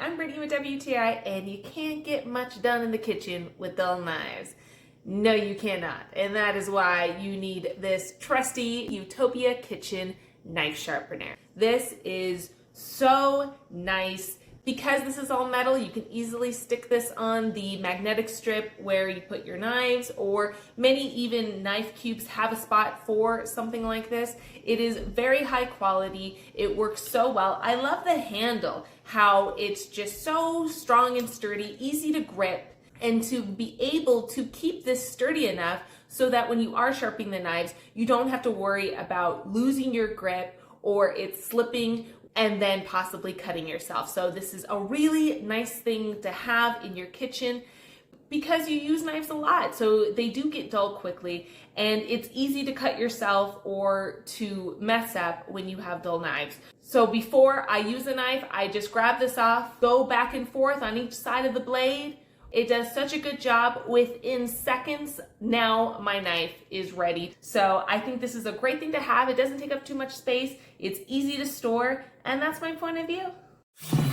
I'm Brittany with WTI, and you can't get much done in the kitchen with dull knives. No, you cannot. And that is why you need this trusty Utopia kitchen knife sharpener. This is so nice. Because this is all metal, you can easily stick this on the magnetic strip where you put your knives, or many even knife cubes have a spot for something like this. It is very high quality. It works so well. I love the handle, how it's just so strong and sturdy, easy to grip, and to be able to keep this sturdy enough so that when you are sharpening the knives, you don't have to worry about losing your grip or it slipping and then possibly cutting yourself. So this is a really nice thing to have in your kitchen because you use knives a lot. So they do get dull quickly, and it's easy to cut yourself or to mess up when you have dull knives. So before I use a knife, I just grab this off, go back and forth on each side of the blade. It does such a good job. Within seconds, now my knife is ready. So I think this is a great thing to have. It doesn't take up too much space. It's easy to store, and that's my point of view.